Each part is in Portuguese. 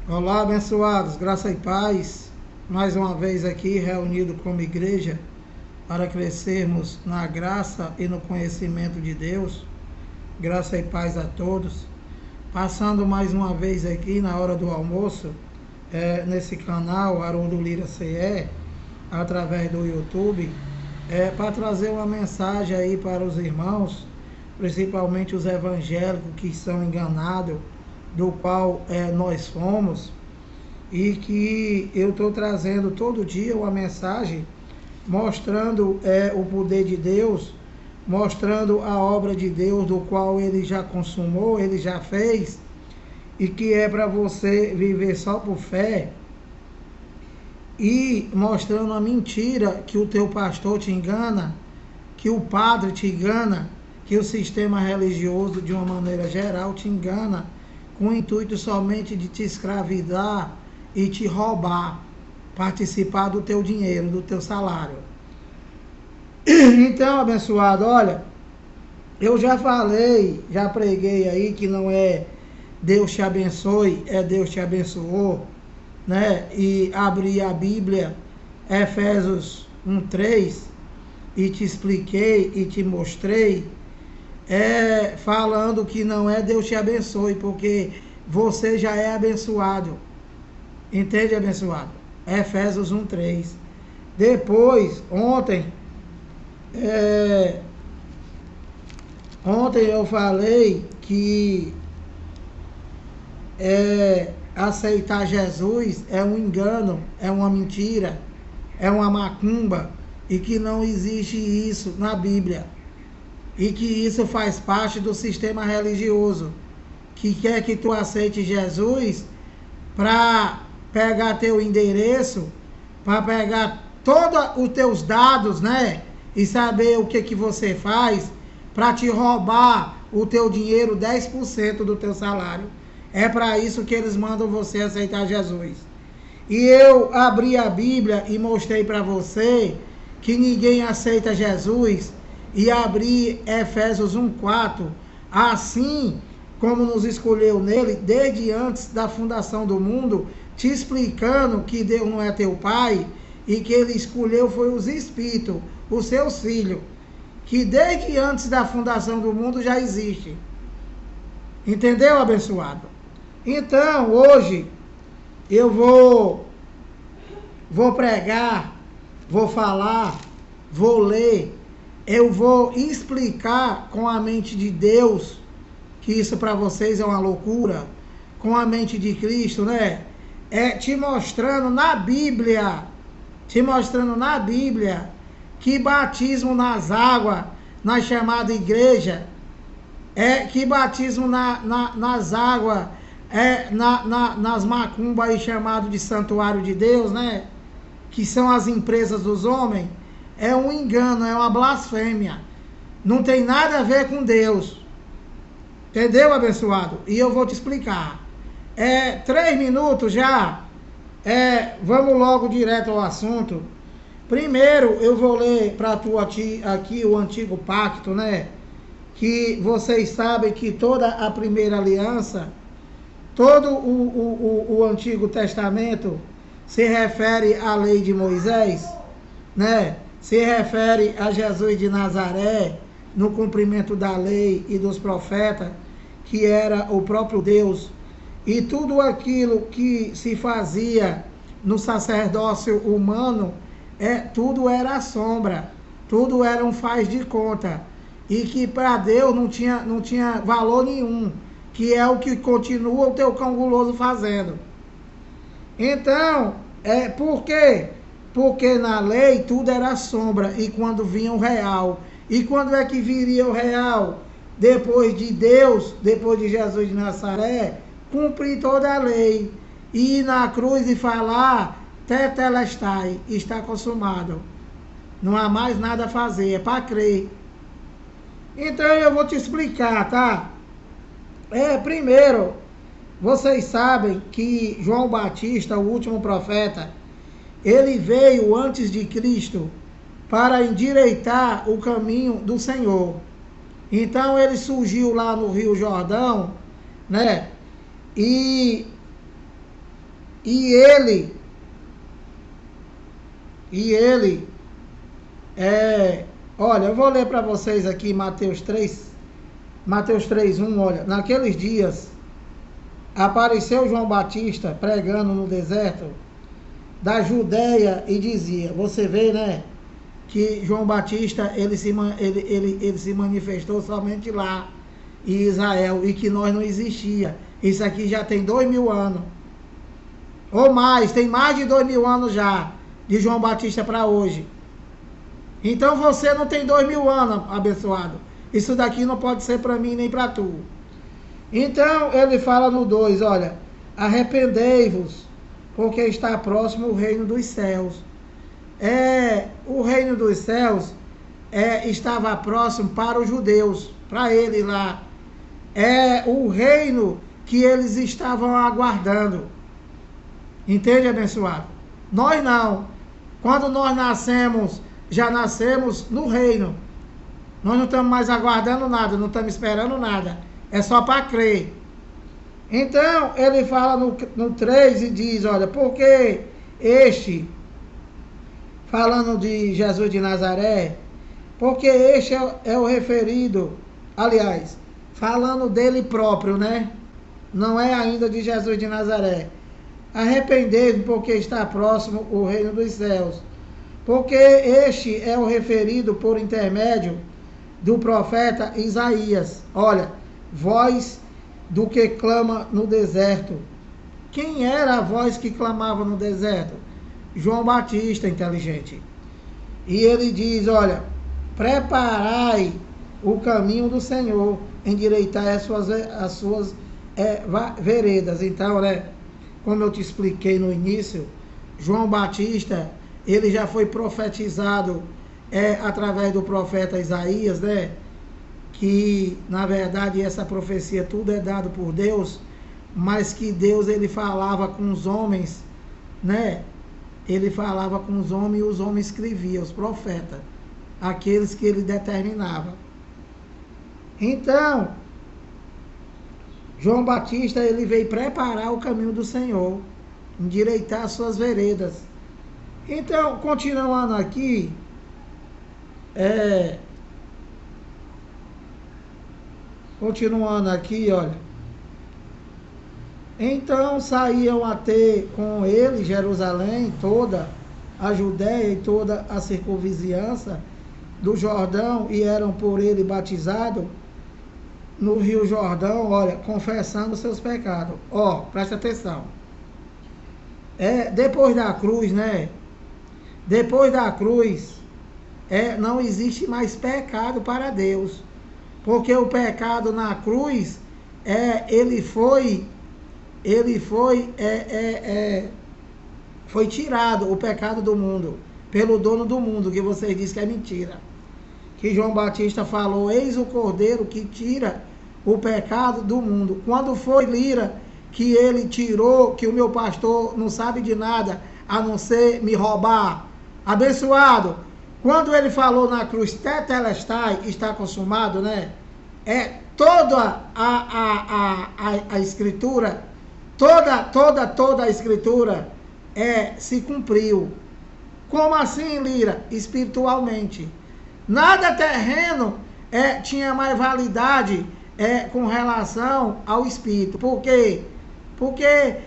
Olá, abençoados, graça e paz. Mais uma vez aqui reunido como igreja para crescermos na graça e no conhecimento de Deus. Graça e paz a todos. Passando mais uma vez aqui na hora do almoço, nesse canal Haroldo Lira CE, através do YouTube, para trazer uma mensagem aí para os irmãos, principalmente os evangélicos que são enganados, do qual nós fomos, e que eu estou trazendo todo dia uma mensagem mostrando o poder de Deus, mostrando a obra de Deus, do qual ele já consumou, ele já fez, e que é para você viver só por fé, e mostrando a mentira que o teu pastor te engana, que o padre te engana, que o sistema religioso de uma maneira geral te engana, com o intuito somente de te escravizar e te roubar, participar do teu dinheiro, do teu salário. Então, abençoado, olha, eu já falei, já preguei aí que não é Deus te abençoe, é Deus te abençoou, né? E abri a Bíblia, Efésios 1:3, e te expliquei e te mostrei, falando que não é Deus te abençoe, porque você já é abençoado. Entende, abençoado? Efésios 1:3. Depois, ontem eu falei que aceitar Jesus é um engano, é uma mentira, é uma macumba, e que não existe isso na Bíblia. E que isso faz parte do sistema religioso, que quer que tu aceite Jesus para pegar teu endereço, para pegar todos os teus dados, né? E saber o que você faz para te roubar o teu dinheiro, 10% do teu salário. É para isso que eles mandam você aceitar Jesus. E eu abri a Bíblia e mostrei para você que ninguém aceita Jesus, e abri Efésios 1:4, assim como nos escolheu nele desde antes da fundação do mundo, te explicando que Deus não é teu pai, e que ele escolheu foi os espíritos, os seus filhos, que desde antes da fundação do mundo já existe. Entendeu, abençoado? Então, hoje, eu vou pregar, vou falar, vou ler, eu vou explicar com a mente de Deus, que isso para vocês é uma loucura, com a mente de Cristo, né? Te mostrando na Bíblia, que batismo nas águas, na chamada igreja, que batismo nas águas, nas macumbas aí chamado de santuário de Deus, né? Que são as empresas dos homens, é um engano, é uma blasfêmia. Não tem nada a ver com Deus. Entendeu, abençoado? E eu vou te explicar. 3 minutos já. Vamos logo direto ao assunto. Primeiro, eu vou ler para tu aqui o antigo pacto, né? Que vocês sabem que toda a primeira aliança, todo o Antigo Testamento se refere à lei de Moisés, né? Se refere a Jesus de Nazaré, no cumprimento da lei e dos profetas, que era o próprio Deus. E tudo aquilo que se fazia no sacerdócio humano, tudo era sombra, tudo era um faz de conta, e que para Deus não tinha valor nenhum, que é o que continua o teu cão guloso fazendo. Então, por quê? Porque na lei tudo era sombra, e quando vinha o real, e quando é que viria o real? Depois de Deus, depois de Jesus de Nazaré, cumprir toda a lei, e ir na cruz e falar, tetelestai, está consumado. Não há mais nada a fazer, é para crer. Então eu vou te explicar, tá? Primeiro, vocês sabem que João Batista, o último profeta, ele veio antes de Cristo para endireitar o caminho do Senhor. Então ele surgiu lá no Rio Jordão, né? E E ele, olha, eu vou ler para vocês aqui Mateus 3:1, olha, naqueles dias apareceu João Batista pregando no deserto da Judéia e dizia, você vê, né, que João Batista, ele se manifestou somente lá em Israel e que nós não existia. Isso aqui já tem 2000 anos. Ou mais, tem mais de 2000 anos já, de João Batista para hoje. Então você não tem 2000 anos, abençoado. Isso daqui não pode ser para mim nem para tu. Então ele fala no 2, olha, arrependei-vos, porque está próximo o reino dos céus. O reino dos céus estava próximo para os judeus, para ele lá. É o reino que eles estavam aguardando. Entende, abençoado? Nós não. Quando nós nascemos, já nascemos no reino. Nós não estamos mais aguardando nada, não estamos esperando nada. É só para crer. Então, ele fala no 3 e diz, olha, porque este, falando de Jesus de Nazaré, porque este é o referido, aliás, falando dele próprio, né? Não é ainda de Jesus de Nazaré. Arrependei-vos, porque está próximo o reino dos céus. Porque este é o referido por intermédio do profeta Isaías. Olha, voz do que clama no deserto. Quem era a voz que clamava no deserto? João Batista, inteligente. E ele diz, olha, preparai o caminho do Senhor, endireitai as suas veredas. Então, né, como eu te expliquei no início, João Batista, ele já foi profetizado através do profeta Isaías, né? Que, na verdade, essa profecia tudo é dado por Deus, mas que Deus, ele falava com os homens, né? Ele falava com os homens e os homens escreviam, os profetas, aqueles que ele determinava. Então, João Batista, ele veio preparar o caminho do Senhor, endireitar as suas veredas. Então, continuando aqui, olha. Então saíam a ter com ele Jerusalém, toda a Judéia e toda a circunvizinhança do Jordão, e eram por ele batizados no Rio Jordão, olha, confessando seus pecados. Ó, presta atenção. Depois da cruz, né? Depois da cruz, não existe mais pecado para Deus. Porque o pecado na cruz, foi tirado, o pecado do mundo, pelo dono do mundo, que vocês dizem que é mentira. Que João Batista falou, eis o Cordeiro que tira o pecado do mundo. Quando foi Lira que ele tirou, que o meu pastor não sabe de nada, a não ser me roubar. Abençoado, quando ele falou na cruz, tetelestai, está consumado, né? Toda a escritura, toda a escritura se cumpriu. Como assim, Lira? Espiritualmente. Nada terreno tinha mais validade com relação ao espírito. Por quê? Porque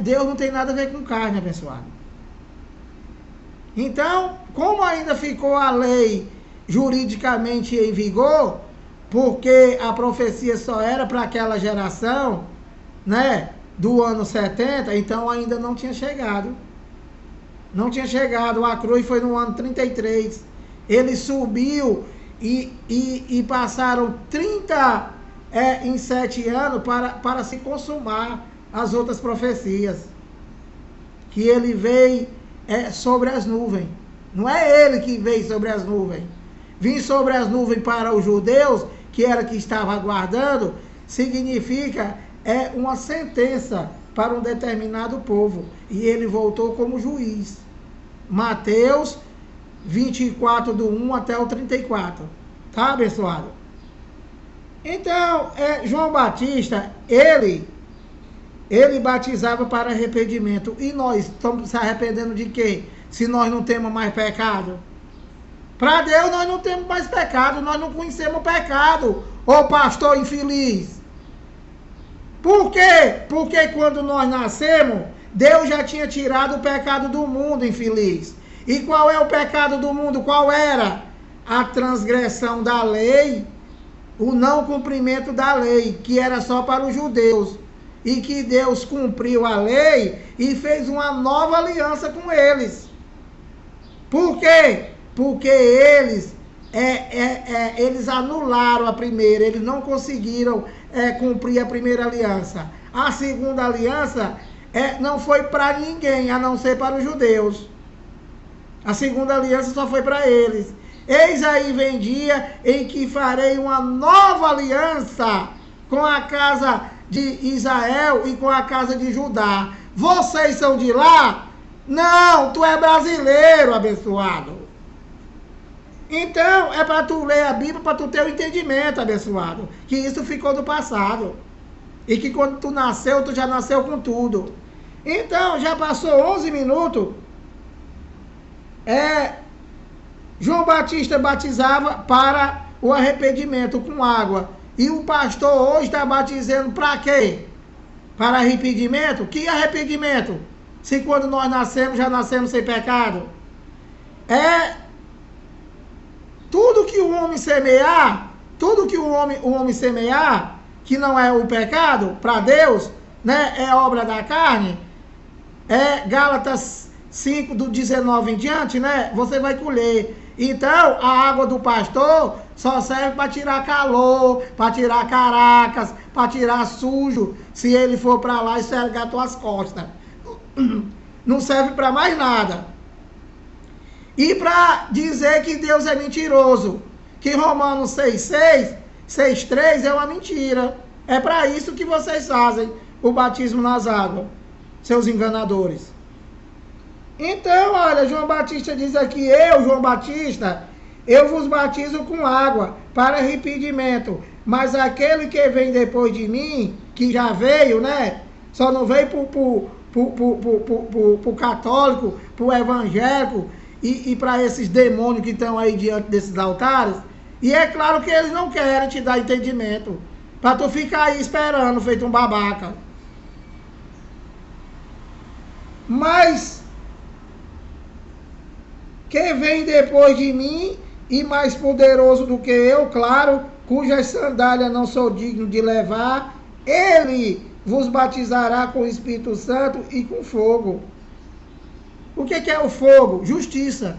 Deus não tem nada a ver com carne, abençoado. Então, como ainda ficou a lei juridicamente em vigor, porque a profecia só era para aquela geração, né, do ano 70, então ainda não tinha chegado. Não tinha chegado, a cruz foi no ano 33. Ele subiu e passaram 37 anos para se consumar as outras profecias. Que ele veio sobre as nuvens. Não é ele que veio sobre as nuvens. Vir sobre as nuvens para os judeus, que era que estava aguardando, significa uma sentença para um determinado povo. E ele voltou como juiz. Mateus 24, do 1 até o 34. Tá, abençoado? Então, João Batista, ele Ele batizava para arrependimento. E nós estamos se arrependendo de quê? Se nós não temos mais pecado. Para Deus nós não temos mais pecado, nós não conhecemos pecado, ô pastor infeliz. Por quê? Porque quando nós nascemos, Deus já tinha tirado o pecado do mundo, infeliz. E qual é o pecado do mundo? Qual era? A transgressão da lei, o não cumprimento da lei, que era só para os judeus. E que Deus cumpriu a lei e fez uma nova aliança com eles. Por quê? Porque eles anularam a primeira, eles não conseguiram cumprir a primeira aliança. A segunda aliança não foi para ninguém, a não ser para os judeus. A segunda aliança só foi para eles. Eis aí vem dia em que farei uma nova aliança com a casa de Israel e com a casa de Judá. Vocês são de lá? Não, tu é brasileiro, abençoado. Então, é para tu ler a Bíblia, para tu ter o entendimento, abençoado. Que isso ficou do passado. E que quando tu nasceu, tu já nasceu com tudo. Então, já passou 11 minutos. João Batista batizava para o arrependimento com água. E o pastor hoje está batizando para quê? Para arrependimento? Que arrependimento? Se quando nós nascemos, já nascemos sem pecado. Tudo que o homem semear, que não é o pecado, para Deus, né, é obra da carne, Gálatas 5, do 19 em diante, né, você vai colher. Então, a água do pastor só serve para tirar calor, para tirar caracas, para tirar sujo, se ele for para lá e esfregar tuas costas. Não serve para mais nada. E para dizer que Deus é mentiroso, que Romanos 6,6, 6,3 é uma mentira. É para isso que vocês fazem o batismo nas águas, seus enganadores. Então, olha, João Batista diz aqui, eu, João Batista, eu vos batizo com água para arrependimento, mas aquele que vem depois de mim, que já veio, né, só não veio pro católico, pro evangélico, e para esses demônios que estão aí diante desses altares, e é claro que eles não querem te dar entendimento, para tu ficar aí esperando, feito um babaca. Mas, que vem depois de mim, e mais poderoso do que eu, claro, cujas sandálias não sou digno de levar, ele vos batizará com o Espírito Santo e com fogo. O que é o fogo? Justiça.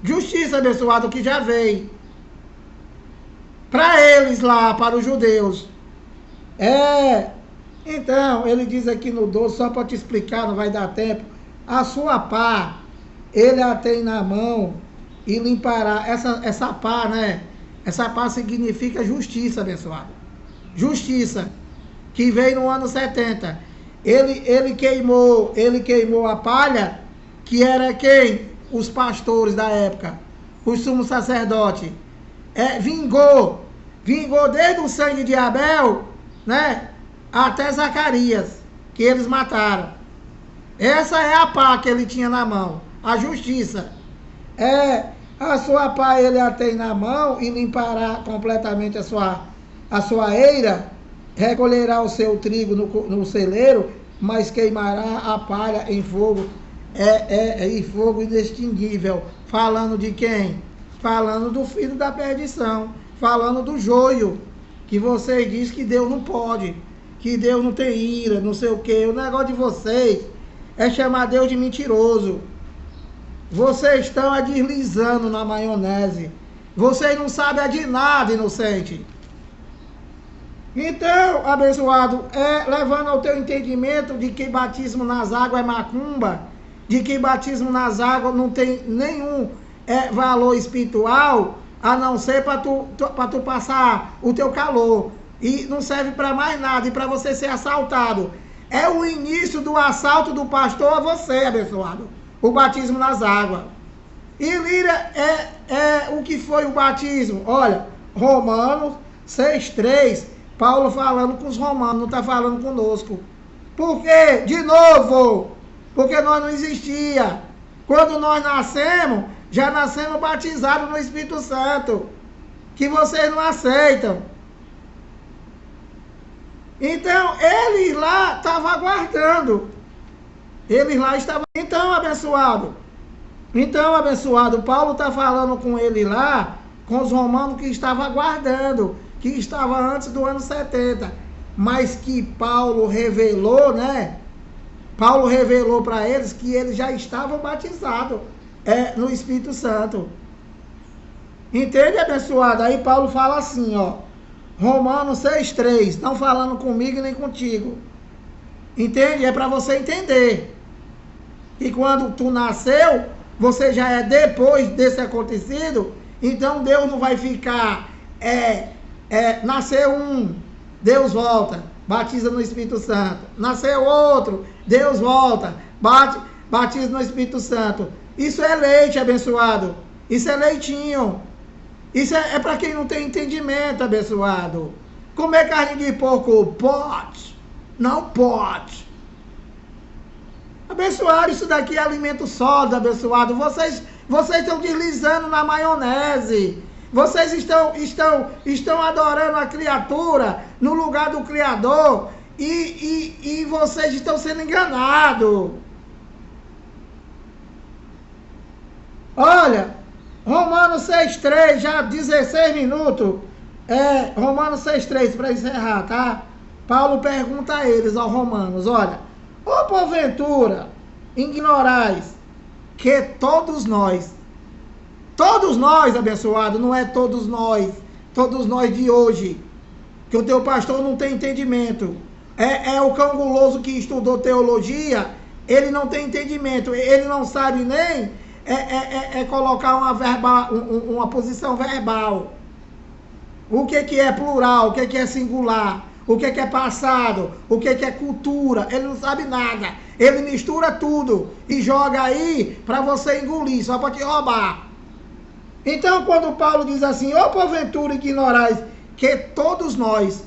Justiça, abençoado, que já veio. Para eles lá, para os judeus. Então, ele diz aqui no 12, só para te explicar, não vai dar tempo. A sua pá, ele a tem na mão e limpará. Essa pá, né? Essa pá significa justiça, abençoado. Justiça. Que veio no ano 70. Ele queimou a palha, que era quem? Os pastores da época, os sumos sacerdotes. Vingou desde o sangue de Abel, né, até Zacarias, que eles mataram. Essa é a pá que ele tinha na mão, a justiça. A sua pá ele a tem na mão e limpará completamente a sua eira. Recolherá o seu trigo no celeiro, mas queimará a palha em fogo, em fogo inextinguível. Falando de quem? Falando do filho da perdição. Falando do joio. Que vocês dizem que Deus não pode. Que Deus não tem ira, não sei o quê. O negócio de vocês é chamar Deus de mentiroso. Vocês estão deslizando na maionese. Vocês não sabem de nada, inocente. Então, abençoado, levando ao teu entendimento de que batismo nas águas é macumba, de que batismo nas águas não tem nenhum valor espiritual, a não ser para tu passar o teu calor. E não serve para mais nada, e para você ser assaltado. É o início do assalto do pastor a você, abençoado. O batismo nas águas. E Líria, o que foi o batismo? Olha, Romanos 6,3. Paulo falando com os romanos, não está falando conosco. Por quê? De novo, porque nós não existia. Quando nós nascemos, já nascemos batizados no Espírito Santo, que vocês não aceitam. Então, eles lá estavam aguardando. Eles lá estavam... Então, abençoado, Paulo está falando com ele lá, com os romanos que estavam aguardando, que estava antes do ano 70, mas que Paulo revelou, né? Paulo revelou para eles que eles já estavam batizados no Espírito Santo. Entende, abençoado? Aí Paulo fala assim, ó, Romanos 6,3, não falando comigo nem contigo. Entende? É para você entender. E quando tu nasceu, você já é depois desse acontecido, então Deus não vai ficar, nasceu um, Deus volta, batiza no Espírito Santo. Nasceu outro, Deus volta, batiza no Espírito Santo. Isso é leite, abençoado. Isso é leitinho. Isso é para quem não tem entendimento, abençoado. Comer carne de porco pode, não pode. Abençoado, isso daqui é alimento sólido, abençoado. Vocês estão deslizando na maionese. Vocês estão adorando a criatura no lugar do Criador. E vocês estão sendo enganados. Olha, Romanos 6,3, já 16 minutos. Romanos 6,3 para encerrar, tá? Paulo pergunta a eles, aos romanos, olha, ou porventura ignorais que todos nós, abençoado, não é todos nós de hoje, que o teu pastor não tem entendimento, é o cão guloso que estudou teologia, ele não tem entendimento, ele não sabe nem colocar uma posição verbal, o que é plural, o que é singular, o que é passado, o que é cultura, ele não sabe nada. Ele mistura tudo e joga aí para você engolir, só para te roubar. Então, quando Paulo diz assim, ô porventura ignorais que todos nós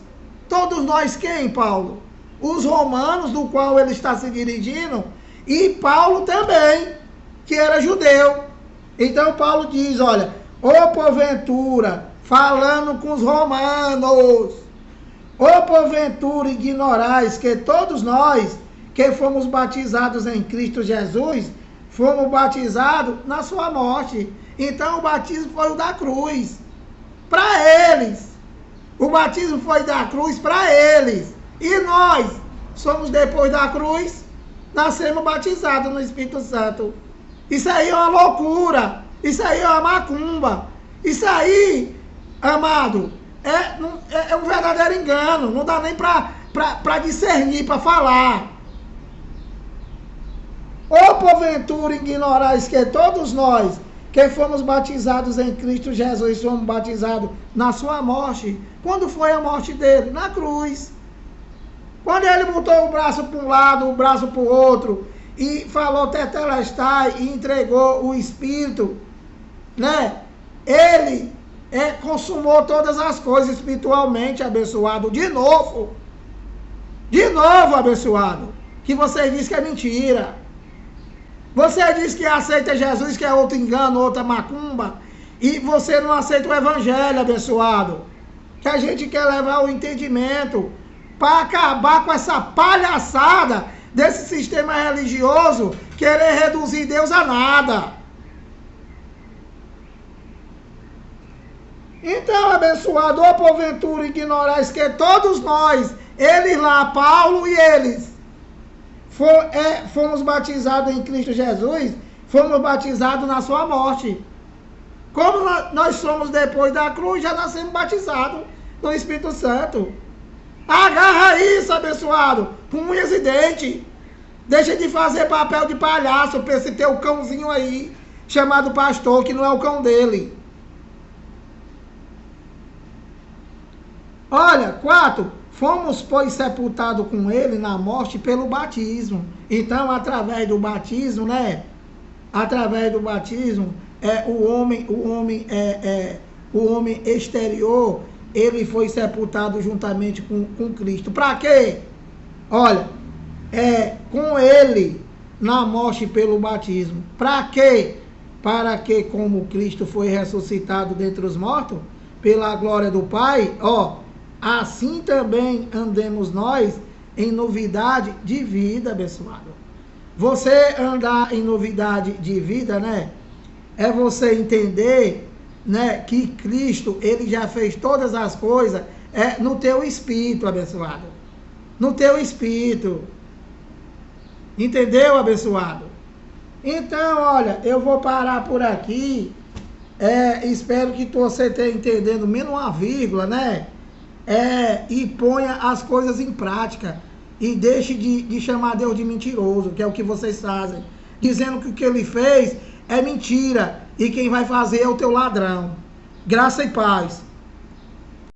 quem, Paulo? Os romanos, do qual ele está se dirigindo, e Paulo também, que era judeu. Então, Paulo diz, olha, ô porventura, falando com os romanos, ou porventura ignorais que todos nós que fomos batizados em Cristo Jesus, fomos batizados na sua morte. Então o batismo foi o da cruz, para eles. O batismo foi da cruz para eles. E nós somos depois da cruz, nascemos batizados no Espírito Santo. Isso aí é uma loucura, isso aí é uma macumba, isso aí, amado, é um verdadeiro engano, não dá nem para discernir, para falar. Ou porventura ignorais que todos nós que fomos batizados em Cristo Jesus, fomos batizados na sua morte. Quando foi a morte dele? Na cruz. Quando ele botou o braço para um lado, o braço para o outro, e falou tetelestai, e entregou o Espírito, né? Ele consumou todas as coisas espiritualmente, abençoado. De novo, abençoado, que você diz que é mentira. Você diz que aceita Jesus, que é outro engano, outra macumba, e você não aceita o evangelho, abençoado. Que a gente quer levar o entendimento para acabar com essa palhaçada desse sistema religioso, querer reduzir Deus a nada. Então, abençoado, ou porventura ignorais que todos nós, eles lá, Paulo e eles, fomos batizados em Cristo Jesus, fomos batizados na sua morte. Como nós somos depois da cruz, já nascemos batizados no Espírito Santo. Agarra isso, abençoado, com unhas e dentes. Deixa de fazer papel de palhaço para esse teu cãozinho aí, chamado pastor, que não é o cão dele. Olha, 4, fomos, pois, sepultados com ele na morte pelo batismo. Então, através do batismo, né? Através do batismo, o homem exterior, ele foi sepultado juntamente com Cristo. Para quê? Olha, com ele na morte pelo batismo. Para quê? Para que, como Cristo foi ressuscitado dentre os mortos, pela glória do Pai, assim também andemos nós em novidade de vida, abençoado. Você andar em novidade de vida, né? É você entender, né, que Cristo, ele já fez todas as coisas no teu espírito, abençoado. No teu espírito. Entendeu, abençoado? Então, olha, eu vou parar por aqui. Espero que você tenha entendendo menos uma vírgula, né? E ponha as coisas em prática. E deixe de chamar Deus de mentiroso, que é o que vocês fazem. Dizendo que o que ele fez é mentira. E quem vai fazer é o teu ladrão. Graça e paz.